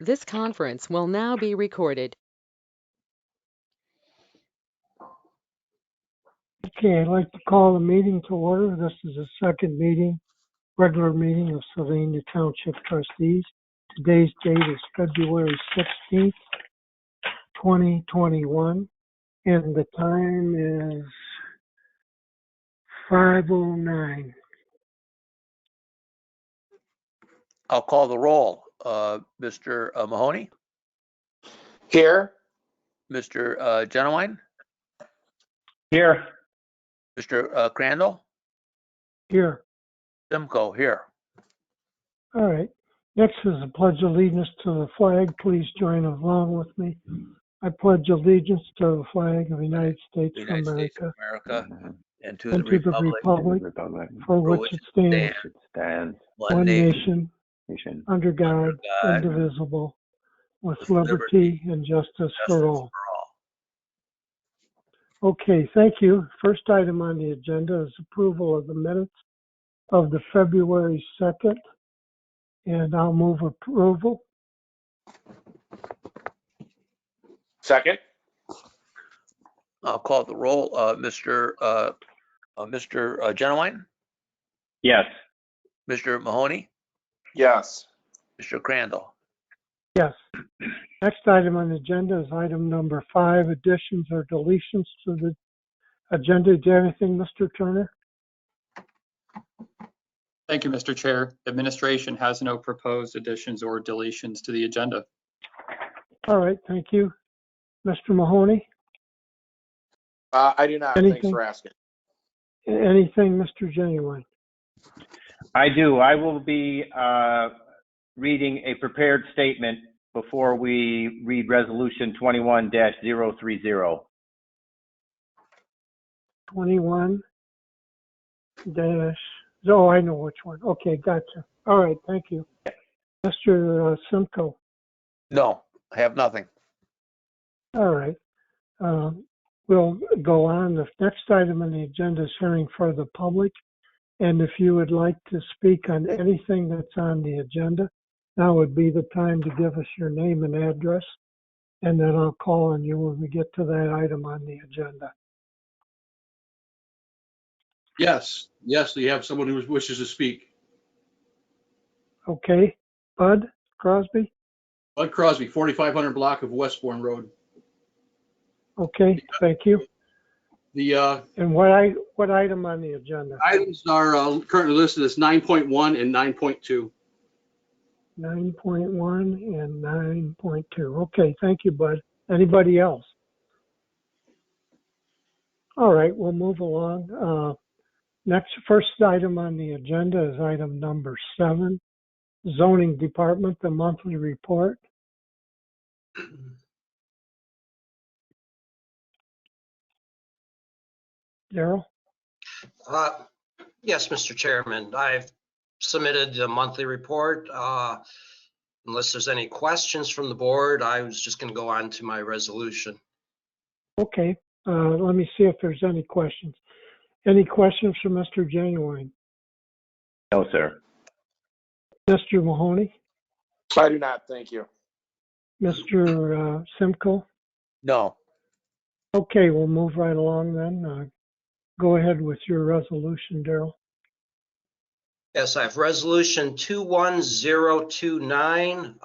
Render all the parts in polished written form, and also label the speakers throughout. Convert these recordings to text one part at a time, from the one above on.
Speaker 1: This conference will now be recorded.
Speaker 2: Okay, I'd like to call the meeting to order. This is the second regular meeting of Sylvania Township Trustees. Today's date is February 16th, 2021, and the time is 5:09.
Speaker 3: I'll call the roll. Mr. Mahoney,
Speaker 4: Here.
Speaker 3: Mr. Genowine,
Speaker 4: Here.
Speaker 3: Mr. Crandall,
Speaker 2: Here.
Speaker 3: Simcoe here.
Speaker 2: All right. Next is the Pledge of Allegiance to the flag. Please join along with me. I pledge allegiance to the flag of the United States of
Speaker 3: United States
Speaker 2: America
Speaker 3: of America and to
Speaker 2: and
Speaker 3: the
Speaker 2: to the
Speaker 3: republic
Speaker 2: republic for which it stands, one nation, under God, indivisible, with liberty and justice for all. Okay, thank you. First item on the agenda is approval of the minutes of the February 2nd, and I'll move approval.
Speaker 4: Second.
Speaker 3: I'll call the roll. Mr. Genowine,
Speaker 4: Yes.
Speaker 3: Mr. Mahoney,
Speaker 4: Yes.
Speaker 3: Mr. Crandall.
Speaker 2: Yes. Next item on the agenda is item number 5, additions or deletions to the agenda. Do you have anything, Mr. Turner?
Speaker 5: Thank you, Mr. Chair. Administration has no proposed additions or deletions to the agenda.
Speaker 2: All right, thank you. Mr. Mahoney?
Speaker 4: I do not.
Speaker 2: Anything?
Speaker 4: Thanks for asking.
Speaker 2: Anything, Mr. Genuine?
Speaker 6: I do. I will be reading a prepared statement before we read Resolution 21-030.
Speaker 2: 21 dash, oh, I know which one. Okay, gotcha. All right, thank you. Mr. Simcoe?
Speaker 3: No, I have nothing.
Speaker 2: All right. We'll go on. The next item on the agenda is hearing for the public. And if you would like to speak on anything that's on the agenda, now would be the time to give us your name and address. And then I'll call on you when we get to that item on the agenda.
Speaker 7: Yes, we have someone who wishes to speak.
Speaker 2: Okay. Bud Crosby?
Speaker 7: Bud Crosby, 4500 block of Westbourne Road.
Speaker 2: Okay, thank you.
Speaker 7: The
Speaker 2: And what item on the agenda?
Speaker 7: items are currently listed as 9.1 and 9.2.
Speaker 2: 9.1 and 9.2. Okay, thank you, Bud. Anybody else? All right, we'll move along. First item on the agenda is item number 7, Zoning Department, the monthly report. Daryl?
Speaker 8: Yes, Mr. Chairman, I've submitted the monthly report. Unless there's any questions from the board, I was just going to go on to my resolution.
Speaker 2: Okay, let me see if there's any questions. Any questions from Mr. Genuine?
Speaker 6: No, sir.
Speaker 2: Mr. Mahoney?
Speaker 4: I do not. Thank you.
Speaker 2: Mr. Simcoe?
Speaker 3: No.
Speaker 2: Okay, we'll move right along then. Go ahead with your resolution, Daryl.
Speaker 8: Yes, I have resolution 21029.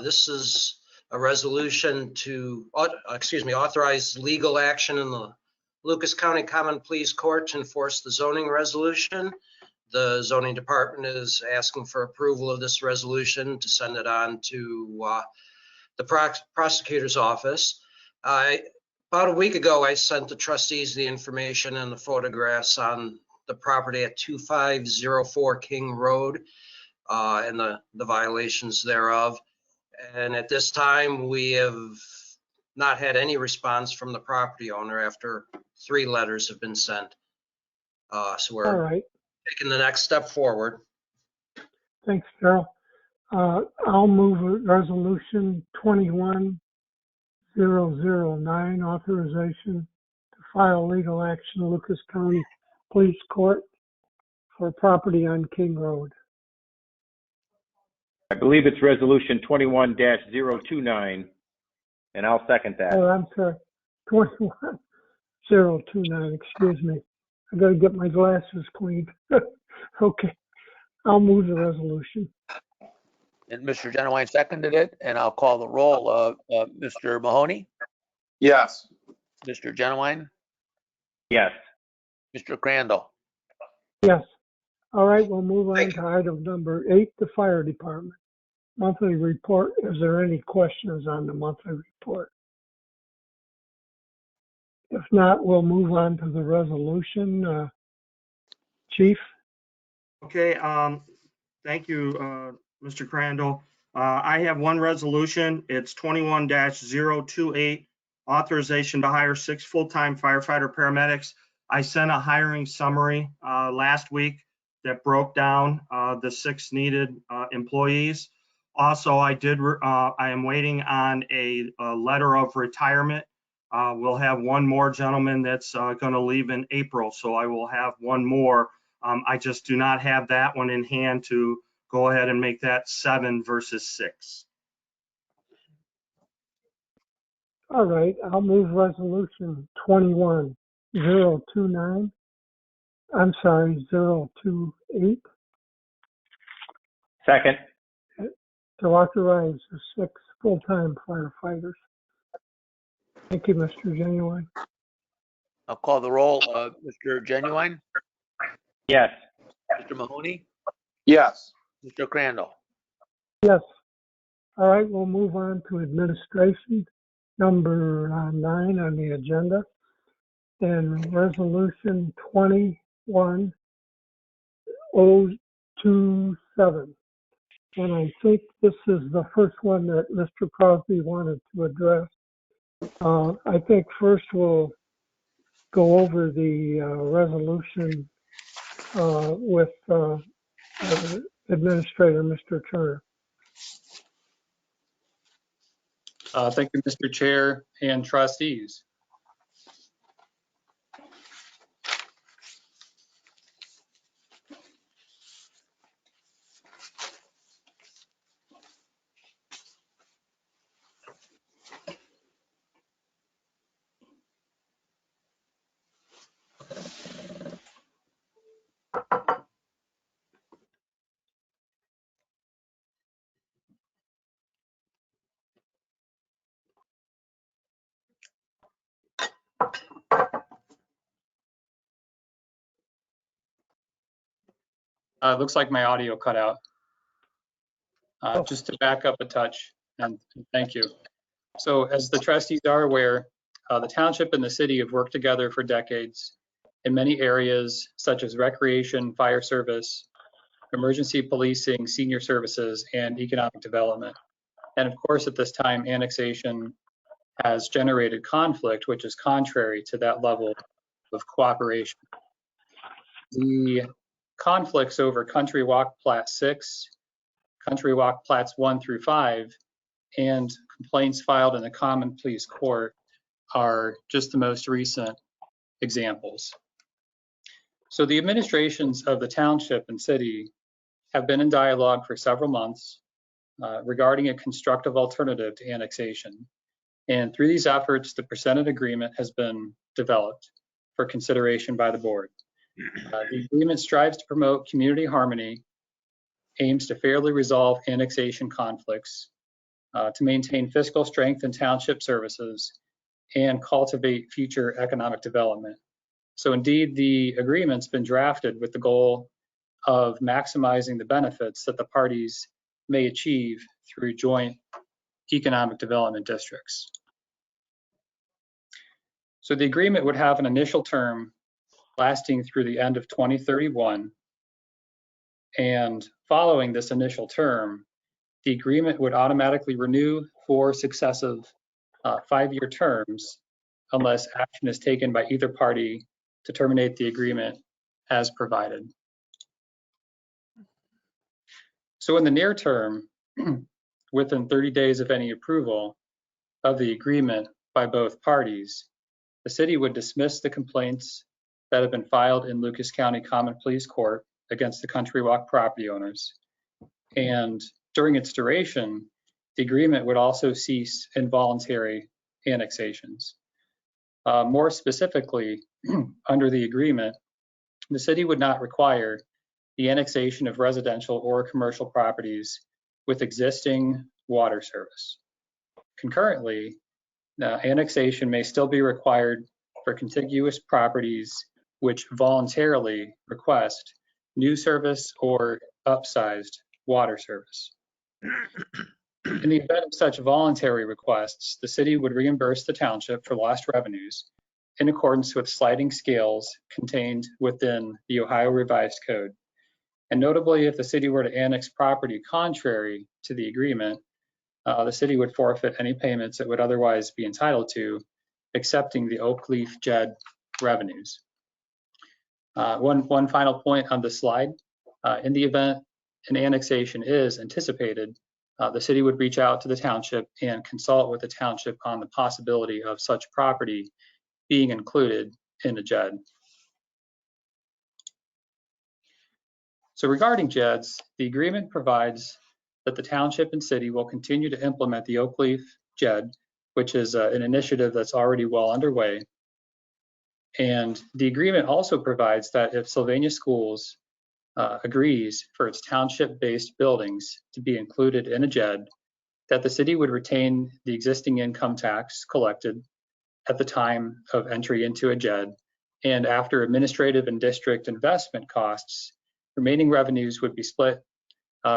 Speaker 8: This is a resolution to, authorize legal action in the Lucas County Common Pleas Court to enforce the zoning resolution. The zoning department is asking for approval of this resolution to send it on to the prosecutor's office. About a week ago, I sent the trustees the information and the photographs on the property at 2504 King Road and the violations thereof. And at this time, we have not had any response from the property owner after 3 letters have been sent. So we're
Speaker 2: All right.
Speaker 8: taking the next step forward.
Speaker 2: Thanks, Daryl. I'll move resolution 21009, authorization to file legal action, Lucas County Police Court for property on King Road.
Speaker 6: I believe it's resolution 21-029, and I'll second that.
Speaker 2: Oh, I'm sorry, 21029, excuse me. I gotta get my glasses cleaned. Okay, I'll move the resolution.
Speaker 3: And Mr. Genowine seconded it, and I'll call the roll. Mr. Mahoney,
Speaker 4: Yes.
Speaker 3: Mr. Genowine,
Speaker 6: Yes.
Speaker 3: Mr. Crandall.
Speaker 2: Yes. All right, we'll move on
Speaker 3: Thank
Speaker 2: to item number 8, the fire department. Monthly report. Is there any questions on the monthly report? If not, we'll move on to the resolution. Chief?
Speaker 9: Okay, thank you, Mr. Crandall. I have one resolution. It's 21-028, authorization to hire 6 full-time firefighter paramedics. I sent a hiring summary last week that broke down the 6 needed employees. Also, I am waiting on a letter of retirement. We'll have one more gentleman that's going to leave in April, so I will have one more. I just do not have that one in hand to go ahead and make that 7 versus 6.
Speaker 2: All right, I'll move resolution 21-029. I'm sorry, 028,
Speaker 6: Second.
Speaker 2: to authorize the 6 full-time firefighters. Thank you, Mr. Genuine.
Speaker 3: I'll call the roll. Mr. Genowine,
Speaker 6: Yes.
Speaker 3: Mr. Mahoney,
Speaker 4: Yes.
Speaker 3: Mr. Crandall.
Speaker 2: Yes. All right, we'll move on to administration, number 9 on the agenda. And resolution 21027. And I think this is the first one that Mr. Crosby wanted to address. I think first we'll go over the resolution with Administrator Mr. Turner.
Speaker 5: Thank you, Mr. Chair and trustees. Looks like my audio cut out. Just to back up a touch, and thank you. So as the trustees are aware, the township and the city have worked together for decades in many areas such as recreation, fire service, emergency policing, senior services, and economic development. And of course, at this time, annexation has generated conflict, which is contrary to that level of cooperation. The conflicts over Country Walk Plat 6, Country Walk Plats 1 through 5, and complaints filed in the Common Pleas Court are just the most recent examples. So the administrations of the township and city have been in dialogue for several months regarding a constructive alternative to annexation. And through these efforts, the presented agreement has been developed for consideration by the board. The agreement strives to promote community harmony, aims to fairly resolve annexation conflicts, to maintain fiscal strength in township services, and cultivate future economic development. So indeed, the agreement's been drafted with the goal of maximizing the benefits that the parties may achieve through joint economic development districts. So the agreement would have an initial term lasting through the end of 2031. And following this initial term, the agreement would automatically renew for successive 5-year terms unless action is taken by either party to terminate the agreement as provided. So in the near term, within 30 days of any approval of the agreement by both parties, the city would dismiss the complaints that have been filed in Lucas County Common Pleas Court against the Country Walk property owners. And During its duration, the agreement would also cease involuntary annexations. More specifically, under the agreement, the city would not require the annexation of residential or commercial properties with existing water service. Concurrently, annexation may still be required for contiguous properties which voluntarily request new service or upsized water service. In the event of such voluntary requests, the city would reimburse the township for lost revenues in accordance with sliding scales contained within the Ohio Revised Code. And notably, if the city were to annex property contrary to the agreement, the city would forfeit any payments it would otherwise be entitled to, excepting the Oak Leaf JED revenues. One final point on the slide. In the event an annexation is anticipated, the city would reach out to the township and consult with the township on the possibility of such property being included in a JED. So regarding JEDs, the agreement provides that the township and city will continue to implement the Oak Leaf JED, which is an initiative that's already well underway. And the agreement also provides that if Sylvania Schools agrees for its township-based buildings to be included in a JED, that the city would retain the existing income tax collected at the time of entry into a JED, and after administrative and district investment costs, remaining revenues would be split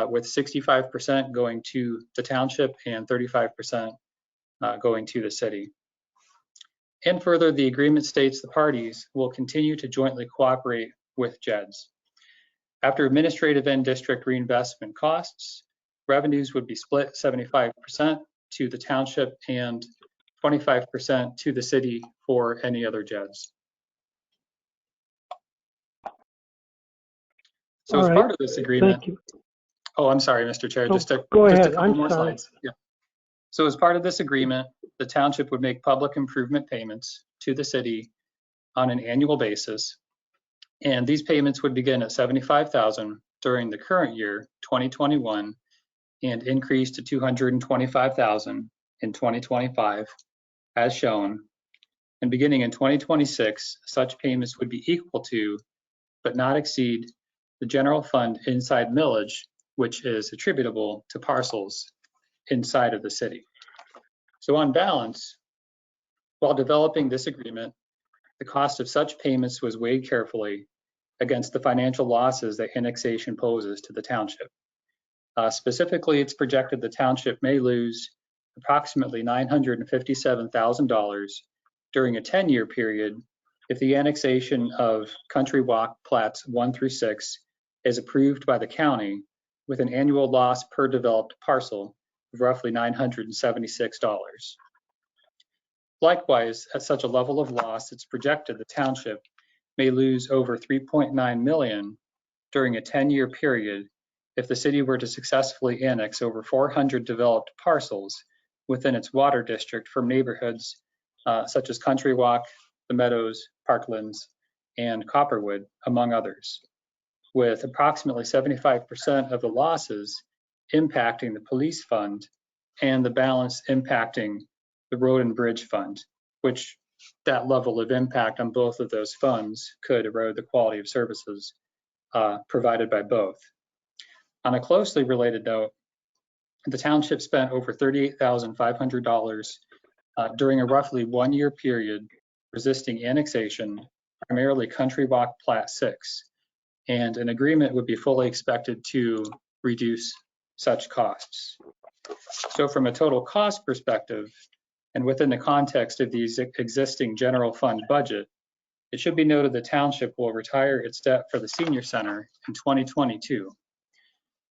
Speaker 5: with 65% going to the township and 35% going to the city. And further, the agreement states the parties will continue to jointly cooperate with JEDs. After administrative and district reinvestment costs, revenues would be split 75% to the township and 25% to the city for any other JEDs. So as part of this agreement,
Speaker 2: thank you.
Speaker 5: Oh, I'm sorry, Mr. Chair,
Speaker 2: Oh,
Speaker 5: just a
Speaker 2: go ahead.
Speaker 5: couple
Speaker 2: I'm
Speaker 5: more
Speaker 2: sorry.
Speaker 5: slides. Yeah. So as part of this agreement, the township would make public improvement payments to the city on an annual basis. And these payments would begin at $75,000 during the current year, 2021, and increase to $225,000 in 2025, as shown. And beginning in 2026, such payments would be equal to, but not exceed, the general fund inside millage, which is attributable to parcels inside of the city. So on balance, while developing this agreement, the cost of such payments was weighed carefully against the financial losses that annexation poses to the township. Specifically, it's projected the township may lose approximately $957,000 during a 10-year period if the annexation of Country Walk Plats 1 through 6 is approved by the county, with an annual loss per developed parcel of roughly $976. Likewise, at such a level of loss, it's projected the township may lose over $3.9 million during a 10-year period if the city were to successfully annex over 400 developed parcels within its water district from neighborhoods such as Country Walk, the Meadows, Parklands, and Copperwood, among others, with approximately 75% of the losses impacting the police fund and the balance impacting the road and bridge fund, which that level of impact on both of those funds could erode the quality of services provided by both. On a closely related note, the township spent over $38,500 during a roughly 1-year period resisting annexation, primarily Country Walk Plat 6, and an agreement would be fully expected to reduce such costs. So from a total cost perspective, and within the context of the existing general fund budget, it should be noted the township will retire its debt for the senior center in 2022.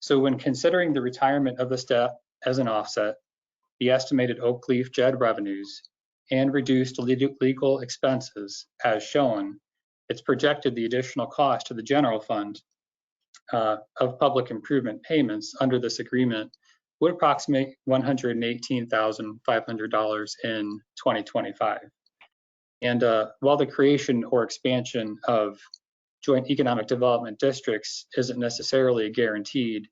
Speaker 5: So when considering the retirement of this debt as an offset, the estimated Oak Leaf JED revenues, and reduced legal expenses as shown, it's projected the additional cost to the general fund of public improvement payments under this agreement would approximate $118,500 in 2025. And while the creation or expansion of joint economic development districts isn't necessarily guaranteed,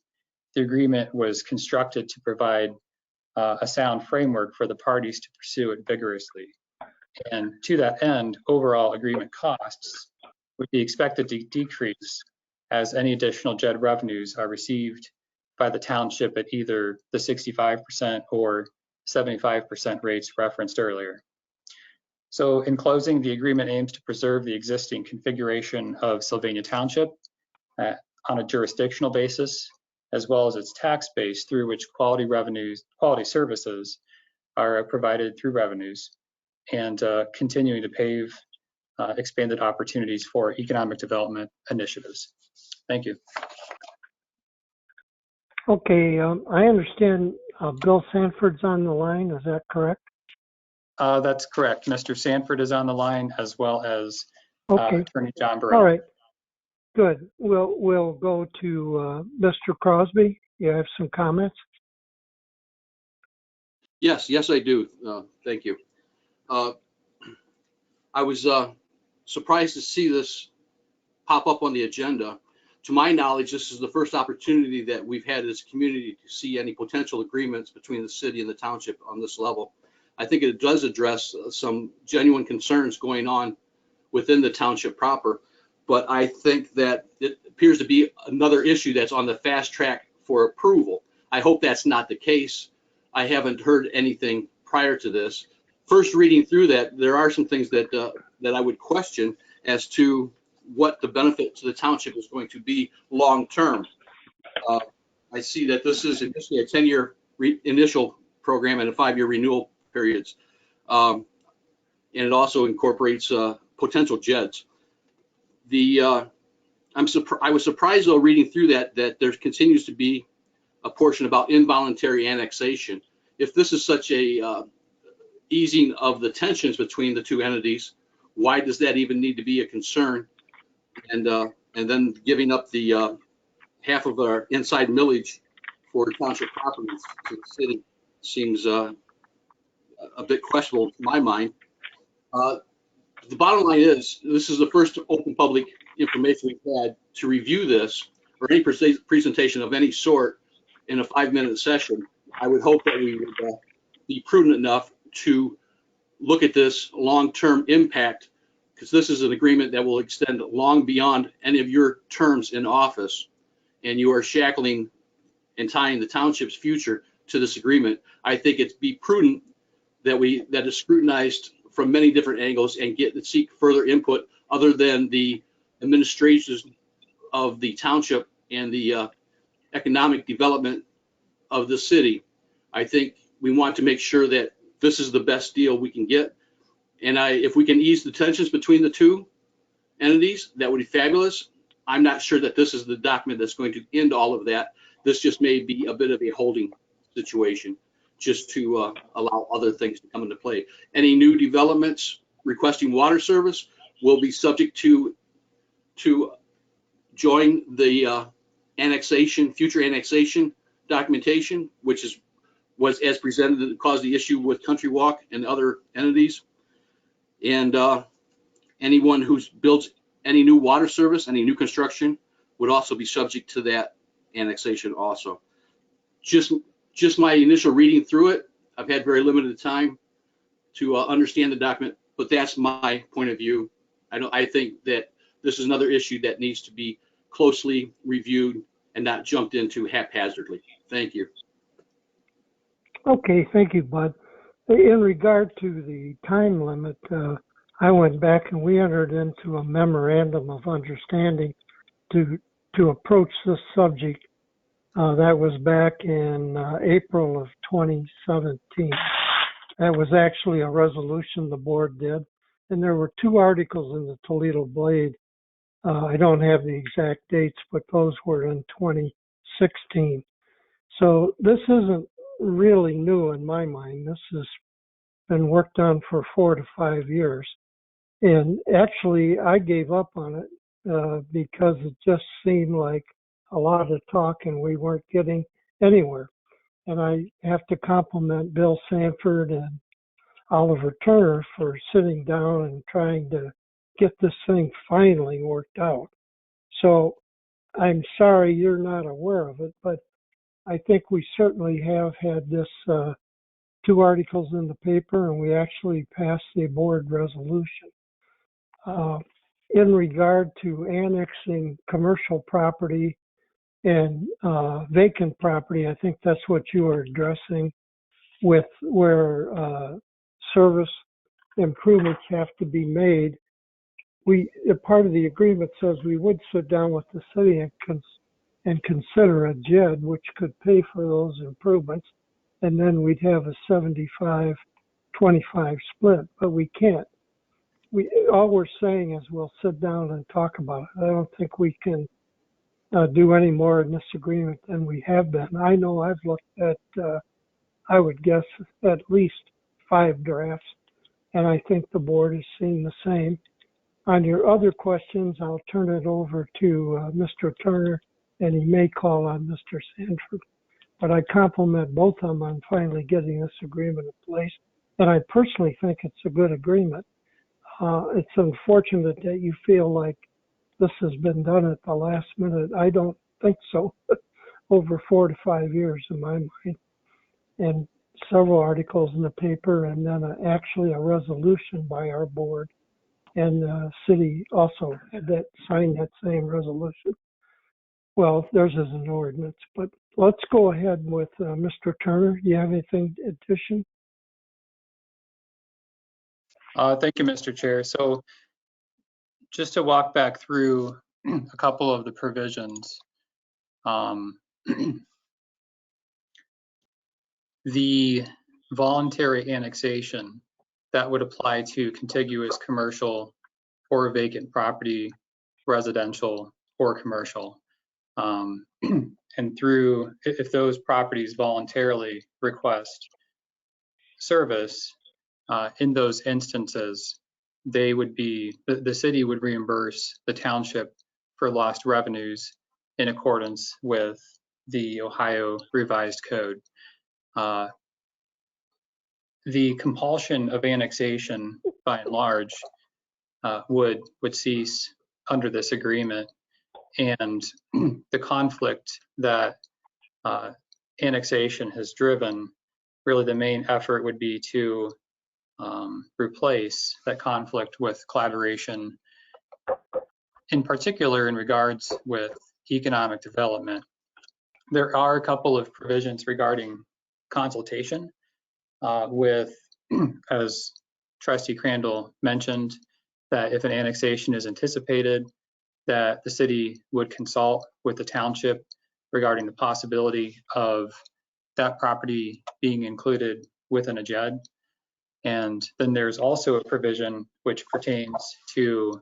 Speaker 5: the agreement was constructed to provide a sound framework for the parties to pursue it vigorously. And to that end, overall agreement costs would be expected to decrease as any additional JED revenues are received by the township at either the 65% or 75% rates referenced earlier. So in closing, the agreement aims to preserve the existing configuration of Sylvania Township on a jurisdictional basis, as well as its tax base through which quality services are provided through revenues, and continuing to pave expanded opportunities for economic development initiatives. Thank you.
Speaker 2: Okay, I understand Bill Sanford's on the line. Is that correct?
Speaker 5: That's correct. Mr. Sanford is on the line, as well as Attorney John Burrell.
Speaker 2: All right, good. We'll go to Mr. Crosby. You have some comments?
Speaker 7: Yes, I do. Thank you. I was surprised to see this pop up on the agenda. To my knowledge, this is the first opportunity that we've had as a community to see any potential agreements between the city and the township on this level. I think it does address some genuine concerns going on within the township proper, but I think that it appears to be another issue that's on the fast track for approval. I hope that's not the case. I haven't heard anything prior to this. First reading through that, there are some things that that I would question as to what the benefit to the township is going to be long term. I see that this is initially a 10-year initial program and a 5-year renewal periods, and it also incorporates potential JEDs. I was surprised though reading through that there continues to be a portion about involuntary annexation. If this is such a easing of the tensions between the two entities, why does that even need to be a concern? And then giving up the half of our inside millage for township properties to the city seems a bit questionable to my mind. The bottom line is, this is the first open public information we've had to review this, or any presentation of any sort, in a 5-minute session. I would hope that we would be prudent enough to look at this long-term impact, because this is an agreement that will extend long beyond any of your terms in office, and you are shackling and tying the township's future to this agreement. I think it's be prudent that that is scrutinized from many different angles and seek further input other than the administrations of the township and the economic development of the city. I think we want to make sure that this is the best deal we can get. And if we can ease the tensions between the two entities, that would be fabulous. I'm not sure that this is the document that's going to end all of that. This just may be a bit of a holding situation, just to allow other things to come into play. Any new developments requesting water service will be subject to join the annexation, future annexation documentation, which was as presented that caused the issue with Country Walk and other entities. And anyone who builds any new water service, any new construction, would also be subject to that annexation also. Just my initial reading through it, I've had very limited time to understand the document, but that's my point of view. I think that this is another issue that needs to be closely reviewed and not jumped into haphazardly. Thank you.
Speaker 2: Okay, thank you, Bud. In regard to the time limit, I went back and we entered into a memorandum of understanding to approach this subject. That was back in April of 2017. That was actually a resolution the board did, and there were 2 articles in the Toledo Blade. I don't have the exact dates, but those were in 2016. So this isn't really new in my mind. This has been worked on for 4 to 5 years. And actually, I gave up on it because it just seemed like a lot of talk and we weren't getting anywhere. And I have to compliment Bill Sanford and Oliver Turner for sitting down and trying to get this thing finally worked out. So I'm sorry you're not aware of it, but I think we certainly have had this 2 articles in the paper, and we actually passed the board resolution. In regard to annexing commercial property and vacant property, I think that's what you are addressing, with where service improvements have to be made. Part of the agreement says we would sit down with the city and consider a JED, which could pay for those improvements, and then we'd have a 75-25 split, but we can't. All we're saying is we'll sit down and talk about it. I don't think we can do any more in this agreement than we have been. I know I've looked at, I would guess, at least 5 drafts, and I think the board has seen the same. On your other questions, I'll turn it over to Mr. Turner, and he may call on Mr. Sanford. But I compliment both of them on finally getting this agreement in place, and I personally think it's a good agreement. It's unfortunate that you feel like this has been done at the last minute. I don't think so. Over 4 to 5 years in my mind, and several articles in the paper, and then actually a resolution by our board, and the city also had signed that same resolution. Well, theirs is an ordinance, but let's go ahead with Mr. Turner. Do you have anything in addition?
Speaker 5: Thank you, Mr. Chair. So just to walk back through a couple of the provisions. The voluntary annexation that would apply to contiguous commercial or vacant property, residential or commercial. And through, if those properties voluntarily request service, in those instances, they would be, the city would reimburse the township for lost revenues in accordance with the Ohio Revised Code. The compulsion of annexation, by and large, would cease under this agreement, and the conflict that annexation has driven, really the main effort would be to replace that conflict with collaboration, in particular in regards with economic development. There are a couple of provisions regarding consultation with, as Trustee Crandall mentioned, that if an annexation is anticipated, that the city would consult with the township regarding the possibility of that property being included within a JED. And then there's also a provision which pertains to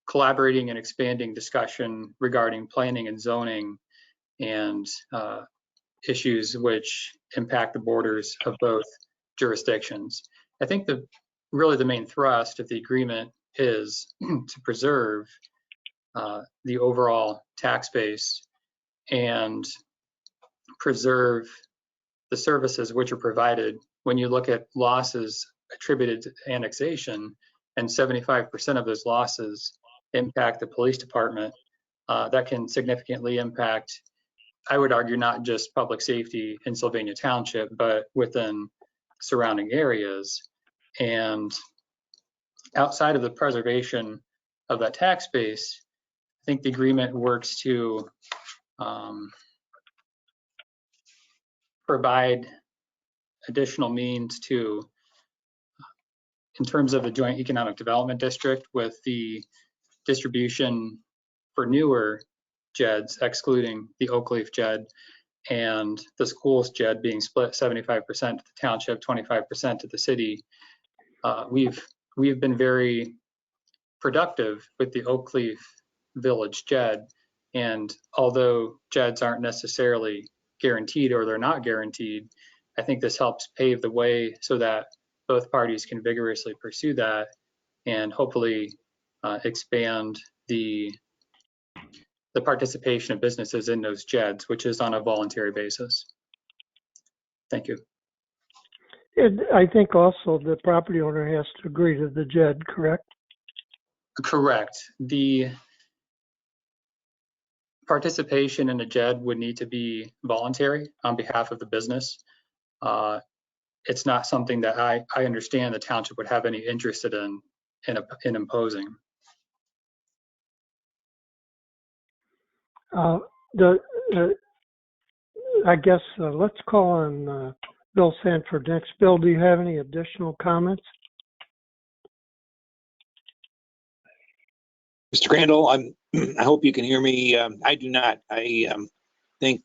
Speaker 5: collaborating and expanding discussion regarding planning and zoning and issues which impact the borders of both jurisdictions. I think really the main thrust of the agreement is to preserve the overall tax base and preserve the services which are provided. When you look at losses attributed to annexation, and 75% of those losses impact the police department, that can significantly impact, I would argue, not just public safety in Sylvania Township, but within surrounding areas. And outside of the preservation of that tax base, I think the agreement works to provide additional means to, in terms of the joint economic development district, with the distribution for newer JEDs, excluding the Oakleaf JED, and the schools JED being split 75% to the township, 25% to the city. We've been very productive with the Oakleaf Village JED, and although JEDs aren't necessarily guaranteed, or they're not guaranteed, I think this helps pave the way so that both parties can vigorously pursue that and hopefully expand the participation of businesses in those JEDs, which is on a voluntary basis. Thank you.
Speaker 2: And I think also the property owner has to agree to the JED, correct?
Speaker 5: Correct. participation in a JED would need to be voluntary on behalf of the business. It's not something that I understand the township would have any interest in imposing.
Speaker 2: I guess let's call on Bill Sanford next. Bill, do you have any additional comments?
Speaker 10: Mr. Crandall, I hope you can hear me. I do not. I think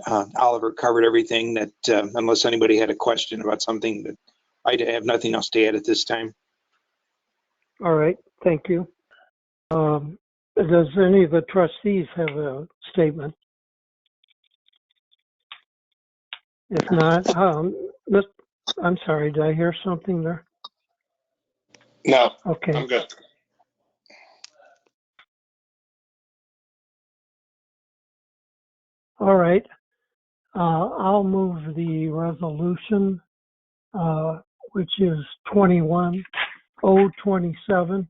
Speaker 10: Oliver covered everything that, unless anybody had a question about something, that I have nothing else to add at this time.
Speaker 2: All right, thank you. Does any of the trustees have a statement? If not, I'm sorry, did I hear something there?
Speaker 4: No,
Speaker 2: Okay.
Speaker 4: I'm good.
Speaker 2: All right. I'll move the resolution, which is 21027,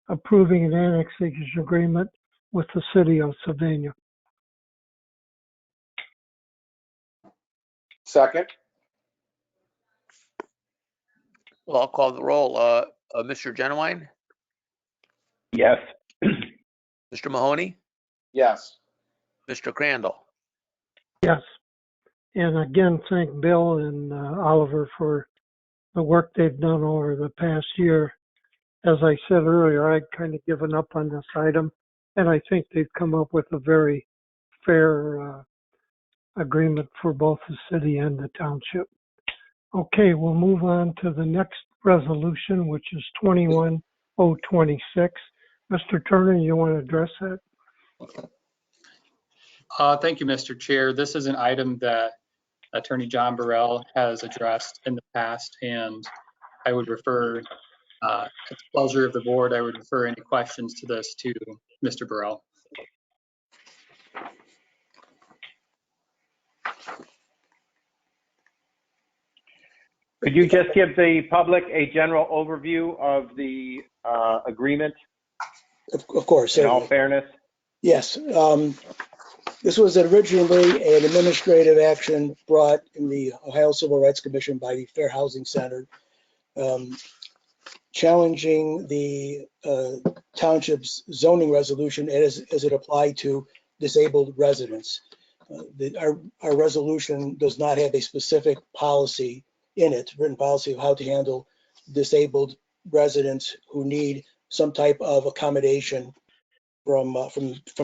Speaker 2: approving an annexation agreement with the city of Sylvania.
Speaker 4: Second?
Speaker 3: Well, I'll call the roll. Mr. Genowine,
Speaker 6: Yes.
Speaker 3: Mr. Mahoney,
Speaker 4: Yes.
Speaker 3: Mr. Crandall.
Speaker 2: Yes. And again, thank Bill and Oliver for the work they've done over the past year. As I said earlier, I'd kind of given up on this item, and I think they've come up with a very fair agreement for both the city and the township. Okay, we'll move on to the next resolution, which is 21026. Mr. Turner, you want to address that?
Speaker 5: Thank you, Mr. Chair. This is an item that Attorney John Burrell has addressed in the past, and I would refer, at the pleasure of the board, I would refer any questions to this to Mr. Burrell.
Speaker 6: Could you just give the public a general overview of the agreement
Speaker 11: Of course.
Speaker 6: in all fairness?
Speaker 11: Yes. This was originally an administrative action brought in the Ohio Civil Rights Commission by the Fair Housing Center, challenging the township's zoning resolution as it applied to disabled residents. Our resolution does not have a specific policy in it, written policy of how to handle disabled residents who need some type of accommodation from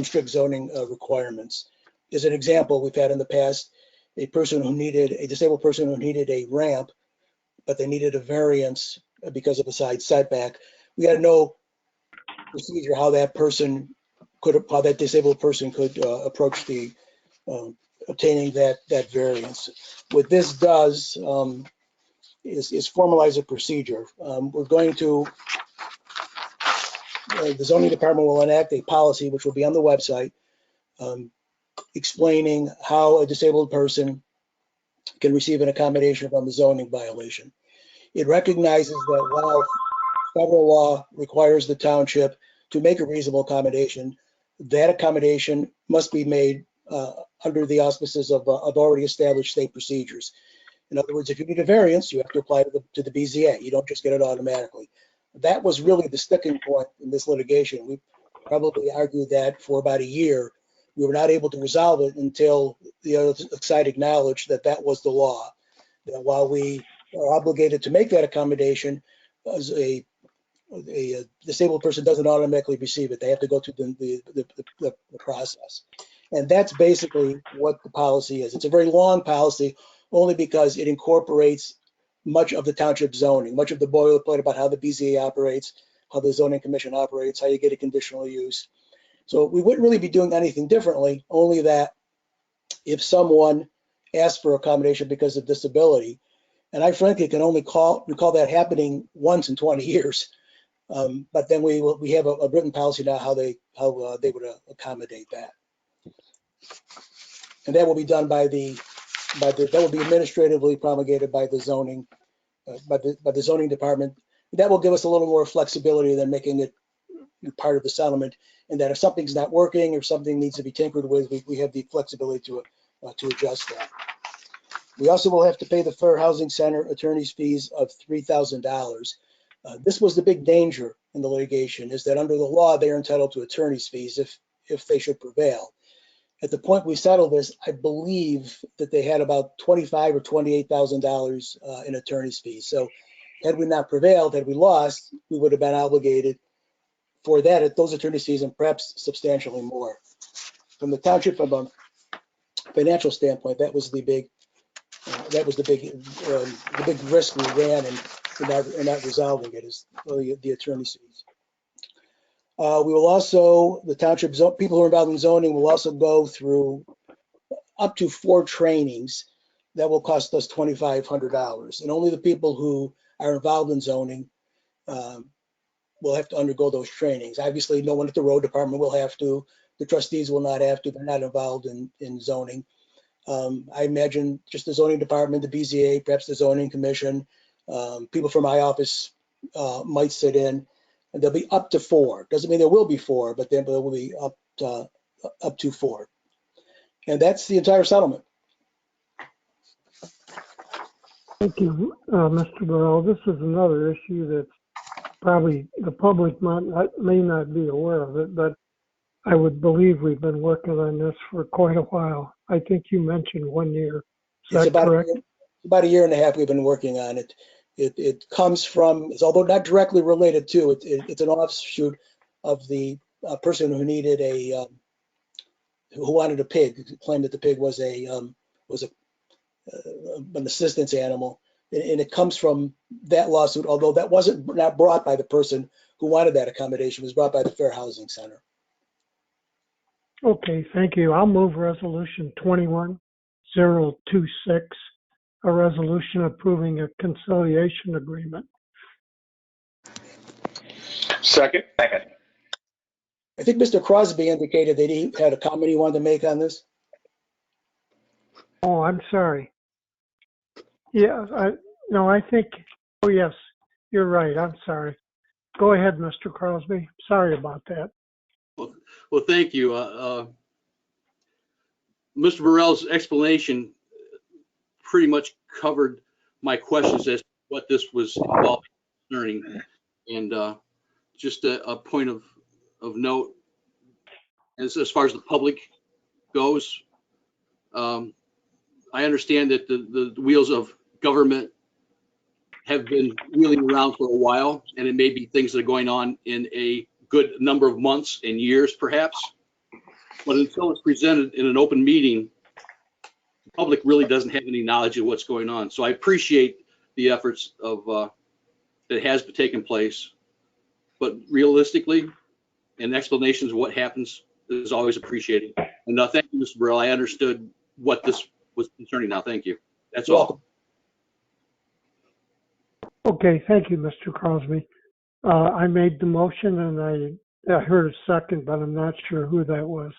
Speaker 11: strict zoning requirements. As an example, we've had in the past a disabled person who needed a ramp, but they needed a variance because of a side setback. We had no procedure how that disabled person could approach the obtaining that variance. What this does is formalize a procedure. We're going to, the zoning department will enact a policy, which will be on the website, explaining how a disabled person can receive an accommodation from a zoning violation. It recognizes that while federal law requires the township to make a reasonable accommodation, that accommodation must be made under the auspices of already established state procedures. In other words, if you need a variance, you have to apply to the BZA. You don't just get it automatically. That was really the sticking point in this litigation. We probably argued that for about a year. We were not able to resolve it until the other side acknowledged that that was the law. That while we are obligated to make that accommodation, as a disabled person doesn't automatically receive it. They have to go through the process. And that's basically what the policy is. It's a very long policy, only because it incorporates much of the township zoning, much of the boilerplate about how the BZA operates, how the zoning commission operates, how you get a conditional use. So we wouldn't really be doing anything differently, only that if someone asks for accommodation because of disability, and I frankly can only recall that happening once in 20 years. But then we have a written policy now how they would accommodate that, and that will be done that will be administratively promulgated by the zoning by the zoning department. That will give us a little more flexibility than making it part of the settlement, and that if something's not working or something needs to be tinkered with, we have the flexibility to adjust that. We also will have to pay the Fair Housing Center attorney's fees of $3,000. This was the big danger in the litigation, is that under the law, they are entitled to attorney's fees if they should prevail. At the point we settled this, I believe that they had about $25,000 or $28,000 in attorney's fees. So had we not prevailed, had we lost, we would have been obligated for that at those attorney's fees and perhaps substantially more. From the township, from a financial standpoint, that was the big risk we ran in not resolving it, is the attorney's fees. We will also, the township people who are involved in zoning will also go through up to 4 trainings that will cost us $2,500. And only the people who are involved in zoning will have to undergo those trainings. Obviously, no one at the road department will have to. The trustees will not have to. They're not involved in zoning. I imagine just the zoning department, the BZA, perhaps the zoning commission, people from my office might sit in. And there'll be up to 4. Doesn't mean there will be 4, but there will be up to 4. And that's the entire settlement.
Speaker 2: Thank you, Mr. Burrell. This is another issue that probably the public may not be aware of it, but I would believe we've been working on this for quite a while. I think you mentioned 1 year. Is that correct?
Speaker 11: About a year and a half we've been working on it. It comes from, although not directly related to it, it's an offshoot of the person who needed who wanted a pig, claimed that the pig was an assistance animal, and it comes from that lawsuit. Although that wasn't not brought by the person who wanted that accommodation, it was brought by the Fair Housing Center.
Speaker 2: Okay, thank you. I'll move resolution 21026, a resolution approving a conciliation agreement.
Speaker 4: Second.
Speaker 11: I think Mr. Crosby indicated that he had a comment he wanted to make on this.
Speaker 2: Oh, I'm sorry. Yeah, I think, oh yes, you're right. I'm sorry. Go ahead, Mr. Crosby. Sorry about that.
Speaker 7: Well, thank you. Mr. Burrell's explanation pretty much covered my questions as to what this was involving concerning. And just a point of note, as far as the public goes, I understand that the wheels of government have been wheeling around for a while, and it may be things that are going on in a good number of months and years, perhaps. But until it's presented in an open meeting, the public really doesn't have any knowledge of what's going on. So I appreciate the efforts of that has taken place, but realistically, and explanations of what happens is always appreciated. And thank you, Mr. Burrell. I understood what this was concerning now. Thank you. That's all.
Speaker 2: Okay, thank you, Mr. Crosby. I made the motion and I heard a second, but I'm not sure who that was.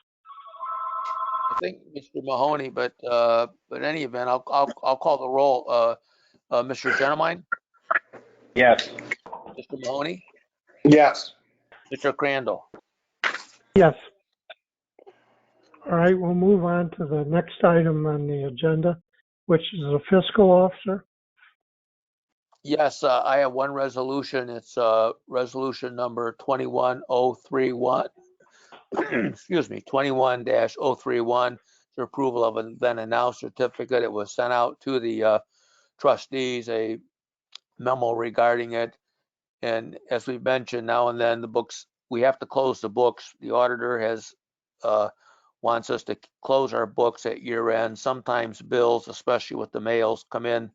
Speaker 3: I think Mr. Mahoney, but in any event, I'll call the roll. Mr. Gentilmine?
Speaker 6: Yes.
Speaker 3: Mr. Mahoney?
Speaker 4: Yes.
Speaker 3: Mr. Crandall?
Speaker 2: Yes. All right, we'll move on to the next item on the agenda, which is the fiscal officer.
Speaker 3: Yes, I have one resolution. It's resolution number 21031. Excuse me, 21-031. It's approval of a then and now certificate. It was sent out to the trustees, a memo regarding it. And as we mentioned, now and then the books, we have to close the books. The auditor has wants us to close our books at year end. Sometimes bills, especially with the mails, come in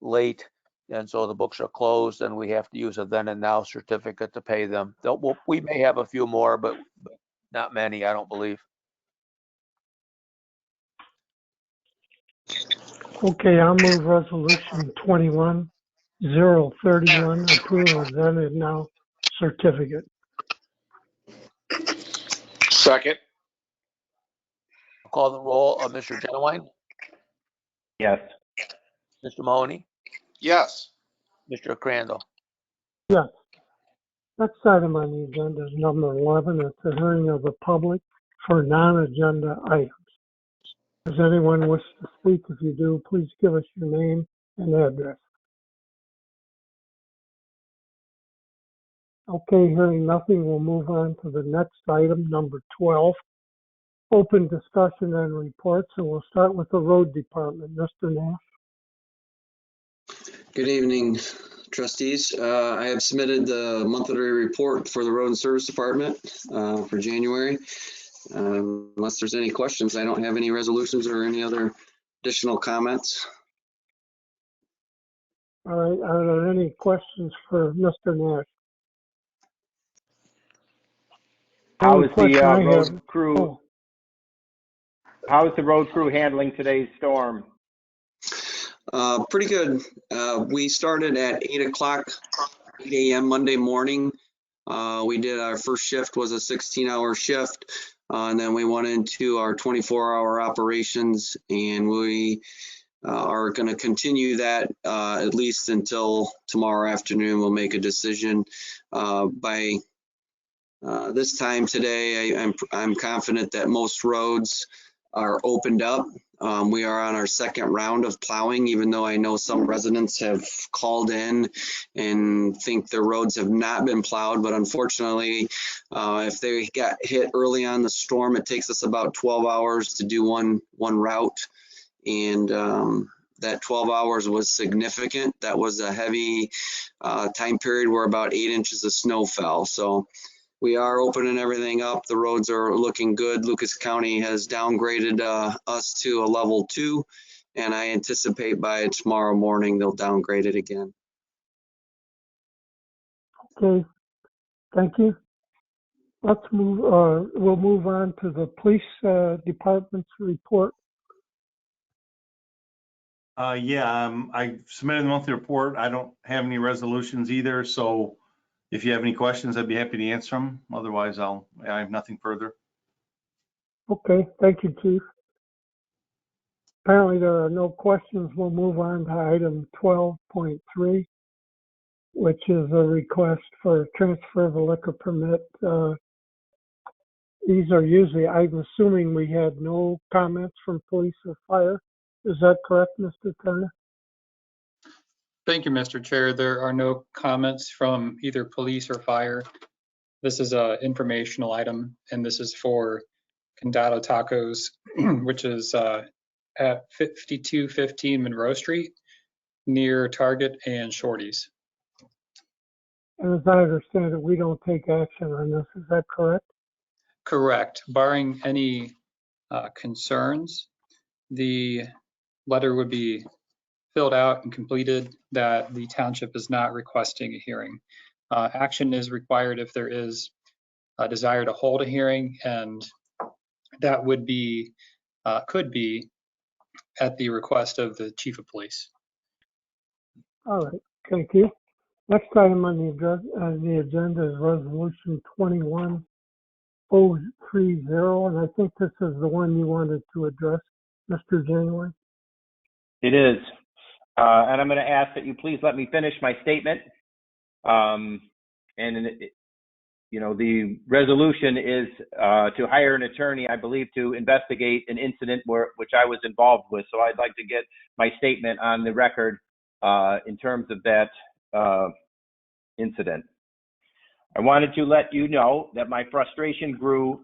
Speaker 3: late. And so the books are closed and we have to use a then and now certificate to pay them. We may have a few more, but not many, I don't believe.
Speaker 2: Okay, I'll move resolution 21031, approval of then and now certificate.
Speaker 4: Second.
Speaker 3: I'll call the roll of Mr. Gentilmine,
Speaker 6: Yes.
Speaker 3: Mr. Mahoney,
Speaker 4: Yes.
Speaker 3: Mr. Crandall.
Speaker 2: Yes. Next item on the agenda is number 11. It's a hearing of the public for non-agenda items. Does anyone wish to speak? If you do, please give us your name and address. Okay, hearing nothing, we'll move on to the next item, number 12. Open discussion and reports, and we'll start with the road department. Mr. Nash.
Speaker 12: Good evening, trustees. I have submitted the monthly report for the Road and Service Department for January. Unless there's any questions, I don't have any resolutions or any other additional comments.
Speaker 2: All right, are there any questions for Mr. Nash?
Speaker 6: How
Speaker 2: Only
Speaker 6: is the
Speaker 2: question I
Speaker 6: road
Speaker 2: have-
Speaker 6: crew?
Speaker 2: oh,
Speaker 6: How is the road crew handling today's storm?
Speaker 12: Pretty good. We started at 8 o'clock, 8 a.m. Monday morning. We did our first shift was a 16-hour shift. And then we went into our 24-hour operations, and we are going to continue that at least until tomorrow afternoon. We'll make a decision by this time today. I'm confident that most roads are opened up. We are on our second round of plowing, even though I know some residents have called in and think their roads have not been plowed. But unfortunately, if they got hit early on the storm, it takes us about 12 hours to do one route. And that 12 hours was significant. That was a heavy time period where about 8 inches of snow fell. So we are opening everything up. The roads are looking good. Lucas County has downgraded us to a level 2, and I anticipate by tomorrow morning they'll downgrade it again.
Speaker 2: okay, thank you. Let's move, we'll move on to the police department's report.
Speaker 13: I submitted the monthly report. I don't have any resolutions either, so if you have any questions, I'd be happy to answer them. Otherwise, I have nothing further.
Speaker 2: Okay, thank you, Chief. Apparently there are no questions. We'll move on to item 12.3, which is a request for transfer of a liquor permit. These are usually, I'm assuming we had no comments from police or fire. Is that correct, Mr. Turner?
Speaker 5: Thank you, Mr. Chair. There are no comments from either police or fire. This is an informational item, and this is for Condado Tacos, which is at 5215 Monroe Street, near Target and Shorty's.
Speaker 2: And as I understand it, we don't take action on this. Is that correct?
Speaker 5: Correct. Barring any concerns, the letter would be filled out and completed that the township is not requesting a hearing. Action is required if there is a desire to hold a hearing, and that would be, could be at the request of the chief of police.
Speaker 2: All right, thank you. Next item on the agenda is resolution 21030, and I think this is the one you wanted to address, Mr. Janeway.
Speaker 6: It is. And I'm going to ask that you please let me finish my statement. The resolution is to hire an attorney, I believe, to investigate an incident which I was involved with. So I'd like to get my statement on the record in terms of that incident. I wanted to let you know that my frustration grew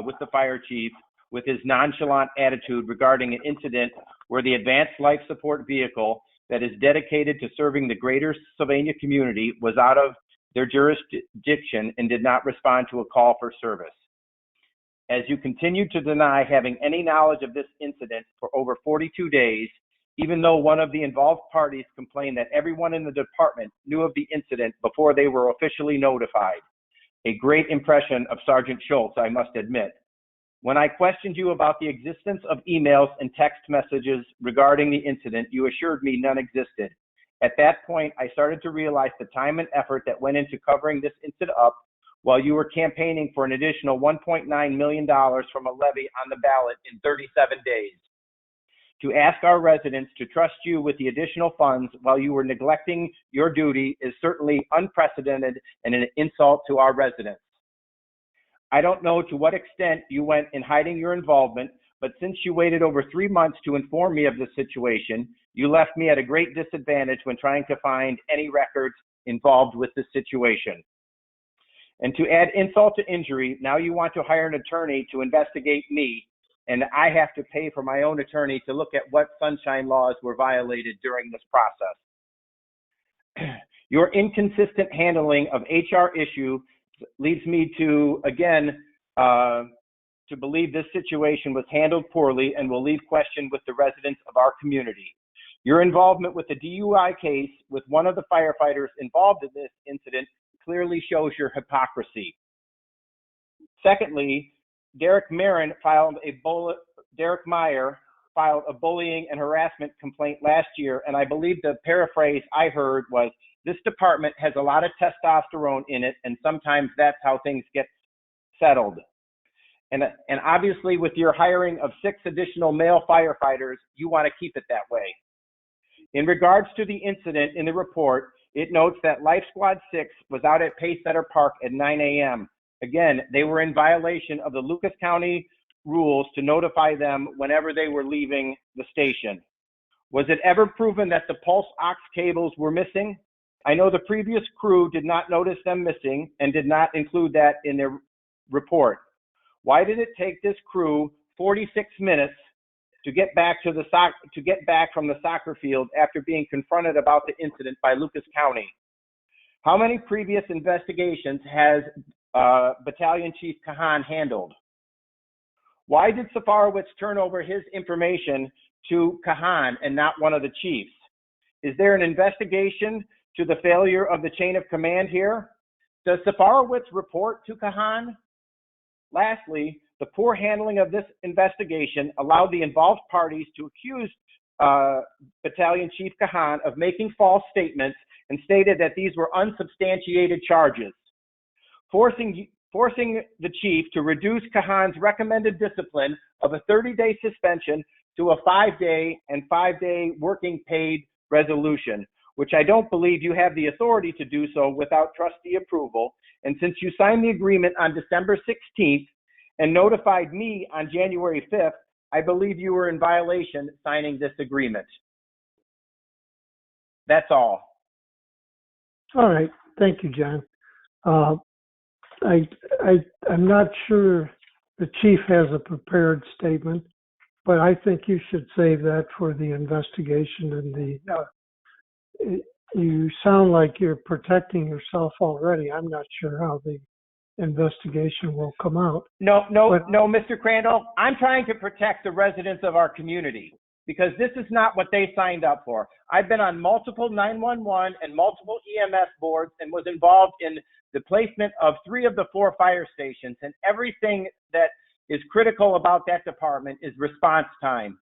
Speaker 6: with the fire chief with his nonchalant attitude regarding an incident where the advanced life support vehicle that is dedicated to serving the greater Sylvania community was out of their jurisdiction and did not respond to a call for service. As you continue to deny having any knowledge of this incident for over 42 days, even though one of the involved parties complained that everyone in the department knew of the incident before they were officially notified. A great impression of Sergeant Schultz, I must admit. When I questioned you about the existence of emails and text messages regarding the incident, you assured me none existed. At that point, I started to realize the time and effort that went into covering this incident up while you were campaigning for an additional $1.9 million from a levy on the ballot in 37 days. to ask our residents to trust you with the additional funds while you were neglecting your duty is certainly unprecedented and an insult to our residents. I don't know to what extent you went in hiding your involvement, but since you waited over 3 months to inform me of this situation, you left me at a great disadvantage when trying to find any records involved with this situation. And to add insult to injury, now you want to hire an attorney to investigate me, and I have to pay for my own attorney to look at what sunshine laws were violated during this process. Your inconsistent handling of HR issue leads me to, again, to believe this situation was handled poorly and will leave question with the residents of our community. Your involvement with the DUI case with one of the firefighters involved in this incident clearly shows your hypocrisy. Secondly, Derek Meyer filed a bullying and harassment complaint last year, and I believe the paraphrase I heard was, "This department has a lot of testosterone in it, and sometimes that's how things get settled." And obviously, with your hiring of 6 additional male firefighters, you want to keep it that way. In regards to the incident in the report, it notes that Life Squad 6 was out at Pacesetter Park at 9 a.m. Again, they were in violation of the Lucas County rules to notify them whenever they were leaving the station. Was it ever proven that the pulse ox cables were missing? I know the previous crew did not notice them missing and did not include that in their report. Why did it take this crew 46 minutes to get back from the soccer field after being confronted about the incident by Lucas County? How many previous investigations has Battalion Chief Kahan handled? Why did Safarowicz turn over his information to Kahan and not one of the chiefs? Is there an investigation to the failure of the chain of command here? Does Safarowicz report to Kahan? Lastly, the poor handling of this investigation allowed the involved parties to accuse Battalion Chief Kahan of making false statements and stated that these were unsubstantiated charges. Forcing the chief to reduce Kahan's recommended discipline of a 30-day suspension to a 5-day and 5-day working paid resolution, which I don't believe you have the authority to do so without trustee approval. And since you signed the agreement on December 16th and notified me on January 5th, I believe you were in violation signing this agreement. That's all.
Speaker 2: All right. Thank you, John. I'm not sure the chief has a prepared statement, but I think you should save that for the investigation and you sound like you're protecting yourself already. I'm not sure how the investigation will come out.
Speaker 6: No, Mr. Crandall, I'm trying to protect the residents of our community because this is not what they signed up for. I've been on multiple 911 and multiple EMS boards and was involved in the placement of 3 of the 4 fire stations, and everything that is critical about that department is response time.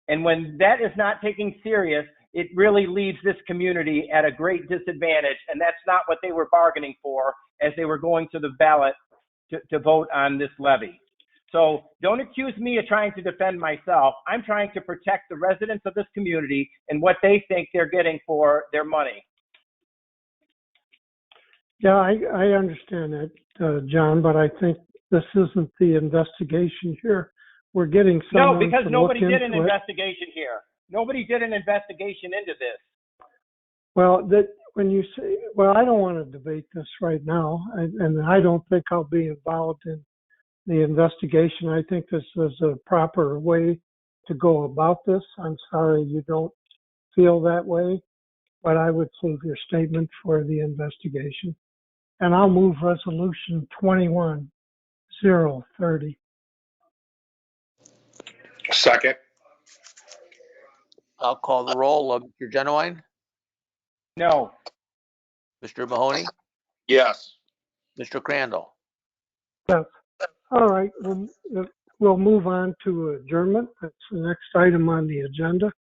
Speaker 6: And when that is not taken serious, it really leaves this community at a great disadvantage, and that's not what they were bargaining for as they were going to the ballot to vote on this levy. So don't accuse me of trying to defend myself. I'm trying to protect the residents of this community and what they think they're getting for their money.
Speaker 2: Yeah, I understand that, John, but I think this isn't the investigation here. We're getting someone
Speaker 6: No, because
Speaker 2: to
Speaker 6: nobody
Speaker 2: look
Speaker 6: did
Speaker 2: into
Speaker 6: an
Speaker 2: it.
Speaker 6: investigation here. Nobody did an investigation into this.
Speaker 2: Well, when you say, well, I don't want to debate this right now, and I don't think I'll be involved in the investigation. I think this is a proper way to go about this. I'm sorry you don't feel that way, but I would save your statement for the investigation. And I'll move resolution 21-030.
Speaker 4: Second.
Speaker 3: I'll call the roll. Mr. Genowine,
Speaker 6: No.
Speaker 3: Mr. Mahoney,
Speaker 4: Yes.
Speaker 3: Mr. Crandall.
Speaker 2: Yes. All right, we'll move on to adjournment. That's the next item on the agenda.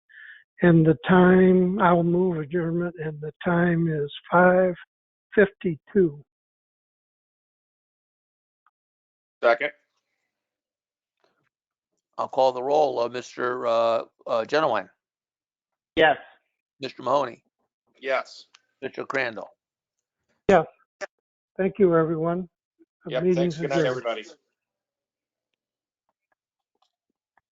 Speaker 2: And the time, I'll move adjournment, and the time is 5:52.
Speaker 4: Second.
Speaker 3: I'll call the roll. Mr. Genowine,
Speaker 6: Yes.
Speaker 3: Mr. Mahoney,
Speaker 4: Yes.
Speaker 3: Mr. Crandall.
Speaker 2: Yes. Thank you, everyone. The
Speaker 4: Yep.
Speaker 2: meeting's
Speaker 4: Thanks. Good night,
Speaker 2: adjourned.
Speaker 4: everybody.